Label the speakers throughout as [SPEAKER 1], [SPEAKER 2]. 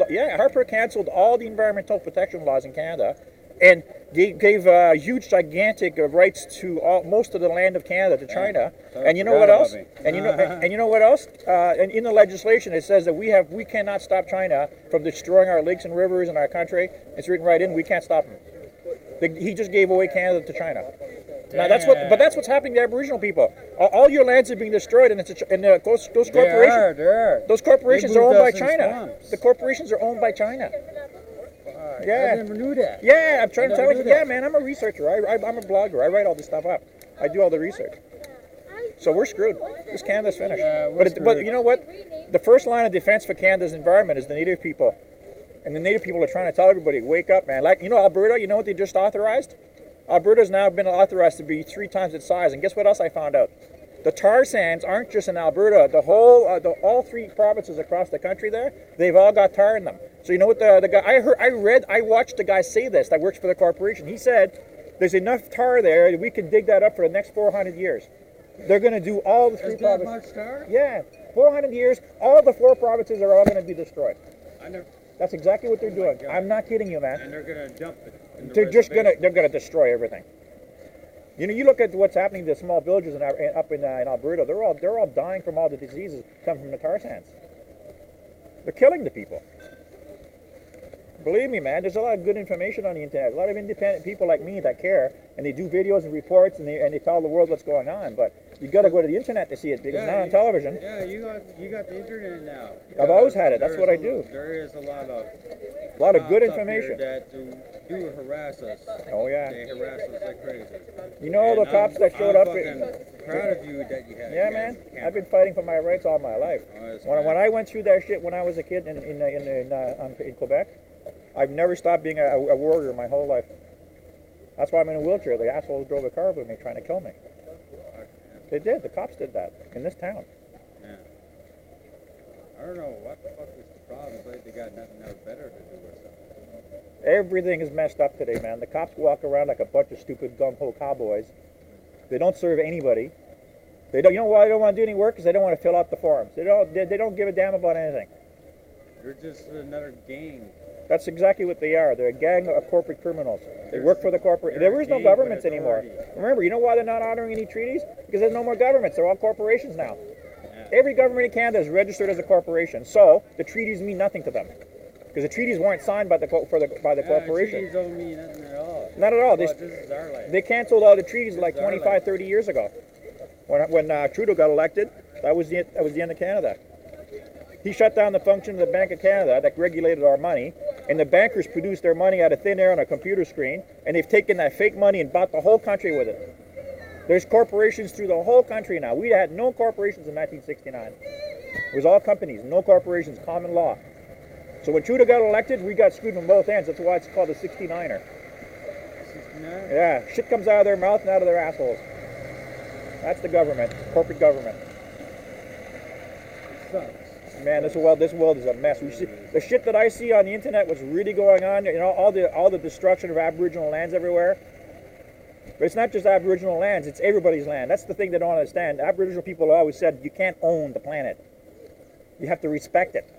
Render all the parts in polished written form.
[SPEAKER 1] Yeah, Harper canceled all the environmental protection laws in Canada, and gave huge, gigantic rights to most of the land of Canada to China. And you know what else? And you know what else? And in the legislation, it says that we cannot stop China from destroying our lakes and rivers in our country. It's written right in. We can't stop them. He just gave away Canada to China. Now that's what's happening to Aboriginal people. All your lands are being destroyed, and those corporations. Those corporations are owned by China. The corporations are owned by China. Yeah.
[SPEAKER 2] I never knew that.
[SPEAKER 1] Yeah, I'm trying to tell you. Yeah, man, I'm a researcher. I'm a blogger. I write all this stuff up. I do all the research. So we're screwed. This Canada's finished.
[SPEAKER 2] Yeah,
[SPEAKER 1] but you know what? The first line of defense for Canada's environment is the Native people. And the Native people are trying to tell everybody, wake up, man. Like, Alberta, you know what they just authorized? Alberta's now been authorized to be 3 times its size. And guess what else I found out? The tar sands aren't just in Alberta. All 3 provinces across the country there, they've all got tar in them. So you know what the guy, I watched the guy say this that works for the corporation. He said, there's enough tar there that we can dig that up for the next 400 years. They're going to do all the 3 provinces.
[SPEAKER 2] That much tar?
[SPEAKER 1] Yeah, 400 years, all the 4 provinces are all going to be destroyed. That's exactly what they're doing. I'm not kidding you, man.
[SPEAKER 2] And they're going to dump it.
[SPEAKER 1] They're going to destroy everything. You look at what's happening to small villages up in Alberta. They're all dying from all the diseases coming from the tar sands. They're killing the people. Believe me, man. There's a lot of good information on the internet. A lot of independent people like me that care, and they do videos and reports, and they tell the world what's going on. But you got to go to the internet to see it because not on television.
[SPEAKER 2] Yeah, you got the internet now.
[SPEAKER 1] I've always had it. That's what I do.
[SPEAKER 2] There is a lot of
[SPEAKER 1] good information
[SPEAKER 2] that do harass us.
[SPEAKER 1] Oh yeah.
[SPEAKER 2] They harass us like crazy.
[SPEAKER 1] You know all the cops that showed up.
[SPEAKER 2] I'm proud of you that you had.
[SPEAKER 1] Yeah, man. I've been fighting for my rights all my life. When I went through that shit when I was a kid in Quebec, I've never stopped being a warrior my whole life. That's why I'm in a wheelchair. The assholes drove a car with me trying to kill me. They did. The cops did that in this town.
[SPEAKER 2] Yeah. I don't know what the fuck is the problem. It's like they got nothing else better to do or something.
[SPEAKER 1] Everything is messed up today, man. The cops walk around like a bunch of stupid gung-ho cowboys. They don't serve anybody. They don't. You know why they don't want to do any work? Because they don't want to fill out the forms. They don't give a damn about anything.
[SPEAKER 2] They're just another gang.
[SPEAKER 1] That's exactly what they are. They're a gang of corporate criminals. They work for the corporate. There is no governments anymore. Remember, you know why they're not honoring any treaties? Because there's no more governments. They're all corporations now. Yeah. Every government in Canada is registered as a corporation. So the treaties mean nothing to them. Because the treaties weren't signed by the corporation.
[SPEAKER 2] Treaties don't mean nothing at all.
[SPEAKER 1] Not at all.
[SPEAKER 2] This is our life.
[SPEAKER 1] They canceled all the treaties like 25, 30 years ago. When Trudeau got elected, that was the end of Canada. He shut down the function of the Bank of Canada that regulated our money, and the bankers produced their money out of thin air on a computer screen, and they've taken that fake money and bought the whole country with it. There's corporations through the whole country now. We had no corporations in 1969. It was all companies, no corporations, common law. So when Trudeau got elected, we got screwed from both ends. That's why it's called a 69er.
[SPEAKER 2] 69?
[SPEAKER 1] Yeah, shit comes out of their mouth and out of their assholes. That's the government, corporate government.
[SPEAKER 2] It sucks.
[SPEAKER 1] Man, this world is a mess. The shit that I see on the internet, what's really going on, all the destruction of Aboriginal lands everywhere. But it's not just Aboriginal lands, it's everybody's land. That's the thing they don't understand. Aboriginal people always said, you can't own the planet. You have to respect it.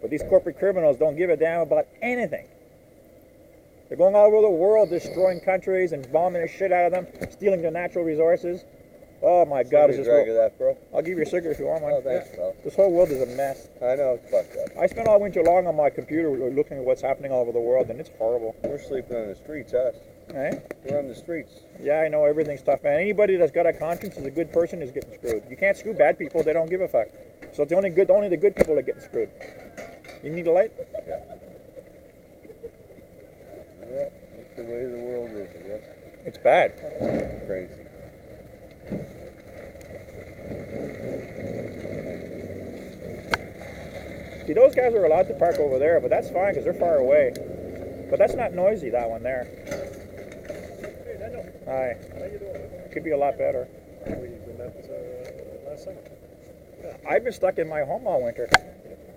[SPEAKER 1] But these corporate criminals don't give a damn about anything. They're going all over the world, destroying countries and bombing the shit out of them, stealing their natural resources. Oh my God! Is this
[SPEAKER 3] drag of that, bro?
[SPEAKER 1] I'll give you a cigarette if you want one.
[SPEAKER 3] Oh, thanks, bro.
[SPEAKER 1] This whole world is a mess.
[SPEAKER 3] I know, it's fucked up.
[SPEAKER 1] I spent all winter long on my computer looking at what's happening all over the world, and it's horrible.
[SPEAKER 3] We're sleeping on the streets, us.
[SPEAKER 1] Eh?
[SPEAKER 3] We're on the streets.
[SPEAKER 1] Yeah, I know, everything's tough, man. Anybody that's got a conscience is a good person is getting screwed. You can't screw bad people; they don't give a fuck. So it's only the good people are getting screwed. You need a light?
[SPEAKER 3] Yeah. Yeah, that's the way the world is, I guess.
[SPEAKER 1] It's bad.
[SPEAKER 3] Crazy.
[SPEAKER 1] See, those guys are allowed to park over there, but that's fine because they're far away. But that's not noisy, that one there.
[SPEAKER 4] Hey, Daniel.
[SPEAKER 1] Hi.
[SPEAKER 4] How you doing?
[SPEAKER 1] Could be a lot better.
[SPEAKER 4] We met last summer.
[SPEAKER 1] I've been stuck in my home all winter.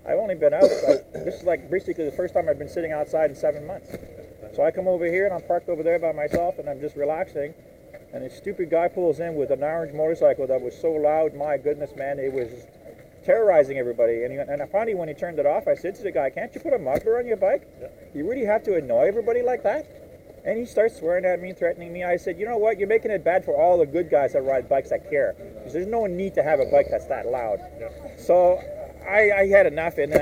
[SPEAKER 1] I've only been out. This is like basically the first time I've been sitting outside in 7 months. So I come over here and I'm parked over there by myself and I'm just relaxing. And this stupid guy pulls in with an orange motorcycle that was so loud. My goodness, man, it was terrorizing everybody. And finally, when he turned it off, I said to the guy, "Can't you put a muffler on your bike?
[SPEAKER 4] Yeah.
[SPEAKER 1] You really have to annoy everybody like that?" And he starts swearing at me, threatening me. I said, "You know what? You're making it bad for all the good guys that ride bikes that care. Because there's no need to have a bike that's that loud."
[SPEAKER 4] Yeah.
[SPEAKER 1] So I had enough, and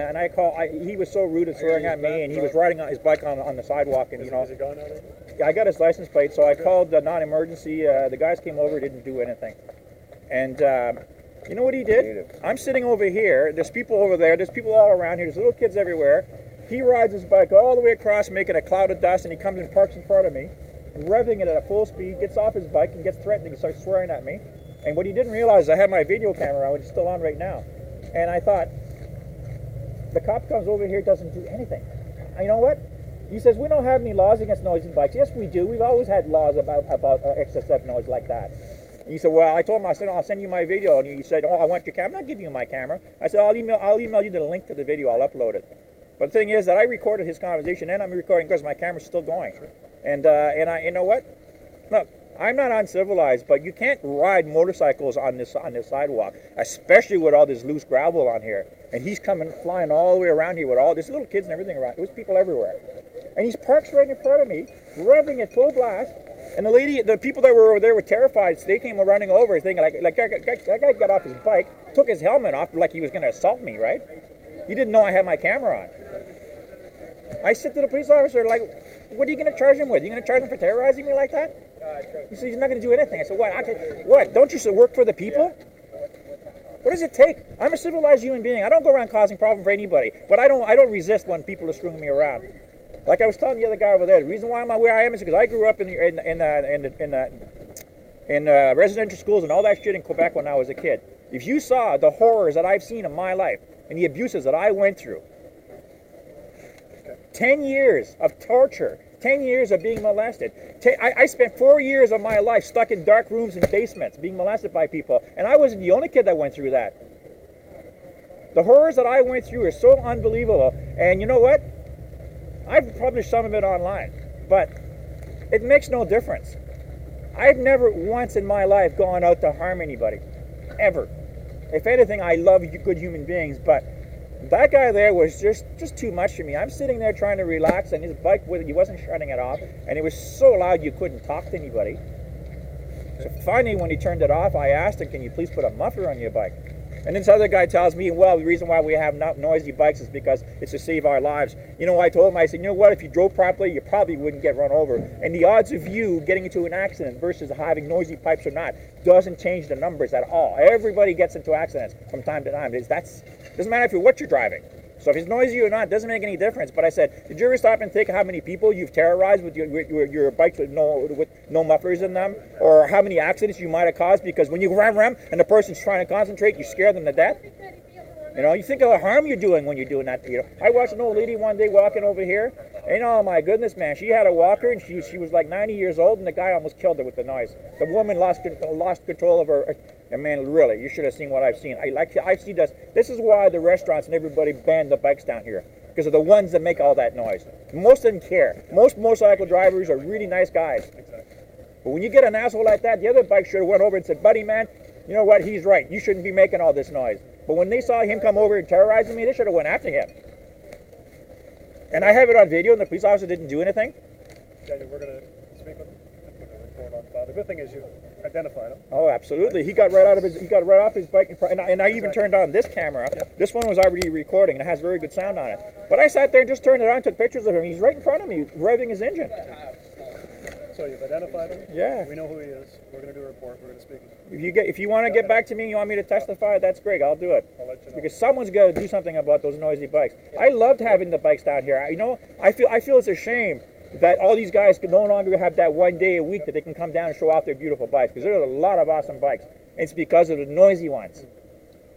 [SPEAKER 1] he was so rude and swearing at me, and he was riding on his bike on the sidewalk, and
[SPEAKER 4] Is,
[SPEAKER 1] you know,
[SPEAKER 4] is it gone now? Then?
[SPEAKER 1] I got his license plate, so I called the non-emergency. The guys came over, didn't do anything, and you know what he did? I'm sitting over here. There's people over there. There's people all around here. There's little kids everywhere. He rides his bike all the way across, making a cloud of dust, and he comes and parks in front of me, revving it at a full speed. Gets off his bike and gets threatening. He starts swearing at me. And what he didn't realize is I had my video camera on, which is still on right now. And I thought, the cop comes over here, doesn't do anything. And you know what? He says, "We don't have any laws against noisy bikes." Yes, we do. We've always had laws about excessive noise like that. And he said, "Well," I told him, I said, "I'll send you my video." And he said, "Oh, I want your camera." "I'm not giving you my camera." I said, I'll email you the link to the video. I'll upload it." But the thing is that I recorded his conversation, and I'm recording because my camera's still going. And you know what? Look, I'm not uncivilized, but you can't ride motorcycles on this sidewalk, especially with all this loose gravel on here. And he's coming flying all the way around here with all these little kids and everything around. There's people everywhere. And he's parked right in front of me, revving at full blast. And the people that were over there were terrified. So they came running over, thinking like that guy got off his bike, took his helmet off like he was going to assault me, right? He didn't know I had my camera on. I said to the police officer, like, "What are you going to charge him with? You going to charge him for terrorizing me like that?" He said, "He's not going to do anything." I said, "What? What? Don't you work for the people? What does it take? I'm a civilized human being. I don't go around causing problems for anybody. But I don't resist when people are screwing me around. Like I was telling the other guy over there, the reason why I'm where I am is because I grew up in residential schools and all that shit in Quebec when I was a kid. If you saw the horrors that I've seen in my life and the abuses that I went through, 10 years of torture, 10 years of being molested. I spent 4 years of my life stuck in dark rooms and basements being molested by people, and I wasn't the only kid that went through that. The horrors that I went through are so unbelievable, and you know what? I've published some of it online, but it makes no difference. I've never once in my life gone out to harm anybody, ever. If anything, I love good human beings, but that guy there was just too much for me. I'm sitting there trying to relax, and his bike, he wasn't shutting it off, and it was so loud you couldn't talk to anybody. So finally, when he turned it off, I asked him, "Can you please put a muffler on your bike?" And this other guy tells me, "Well, the reason why we have noisy bikes is because it's to save our lives." You know, I told him, I said, "You know what, if you drove properly, you probably wouldn't get run over. And the odds of you getting into an accident versus having noisy pipes or not doesn't change the numbers at all. Everybody gets into accidents from time to time. Doesn't matter what you're driving. So if it's noisy or not, it doesn't make any difference." But I said, "Did you ever stop and think how many people you've terrorized with your bikes with no mufflers in them? Or how many accidents you might have caused because when you ram and the person's trying to concentrate, you scare them to death? You know, you think of the harm you're doing when you're doing that. You know, I watched an old lady one day walking over here, and oh my goodness, man, she had a walker, and she was like 90 years old, and the guy almost killed her with the noise. The woman lost control of her. And man, really, you should have seen what I've seen. I see this. This is why the restaurants and everybody banned the bikes down here, because of the ones that make all that noise. Most of them care. Most motorcycle drivers are really nice guys. But when you get an asshole like that, the other bike should have went over and said, "Buddy, man, you know what? He's right. You shouldn't be making all this noise." But when they saw him come over and terrorizing me, they should have went after him. And I have it on video, and the police officer didn't do anything.
[SPEAKER 4] Daniel, we're going to speak with him. Report on file. The good thing is you identified him.
[SPEAKER 1] Oh, absolutely. He got right off his bike, and I even turned on this camera. This one was already recording, and it has very good sound on it. But I sat there and just turned it on, took pictures of him. He's right in front of me, revving his engine.
[SPEAKER 4] So you've identified him.
[SPEAKER 1] Yeah.
[SPEAKER 4] We know who he is. We're going to do a report. We're going to speak with him.
[SPEAKER 1] If you want to get back to me, you want me to testify, that's great. I'll do it.
[SPEAKER 4] I'll let you know.
[SPEAKER 1] Because someone's got to do something about those noisy bikes. I loved having the bikes down here. You know, I feel it's a shame that all these guys can no longer have that one day a week that they can come down and show off their beautiful bikes, because there's a lot of awesome bikes. It's because of the noisy ones.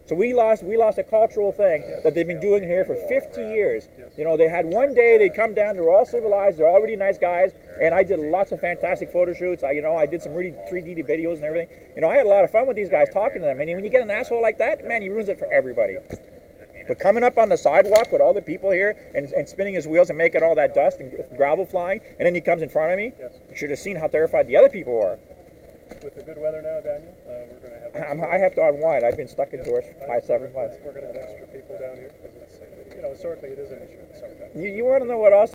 [SPEAKER 1] So we lost a cultural thing that they've been doing here for 50 years. You know, they had one day, they come down, they're all civilized, they're all really nice guys, and I did lots of fantastic photo shoots. I did some really 3D videos and everything. You know, I had a lot of fun with these guys, talking to them. And when you get an asshole like that, man, he ruins it for everybody. But coming up on the sidewalk with all the people here and spinning his wheels and making all that dust and gravel flying, and then he comes in front of me, you should have seen how terrified the other people were.
[SPEAKER 4] with the good weather now, Daniel, we're going to have.
[SPEAKER 1] I have to unwind. I've been stuck indoors for 5-7 months.
[SPEAKER 4] We're going to have extra people down here because it's, historically it is an issue sometimes.
[SPEAKER 1] You want to know what else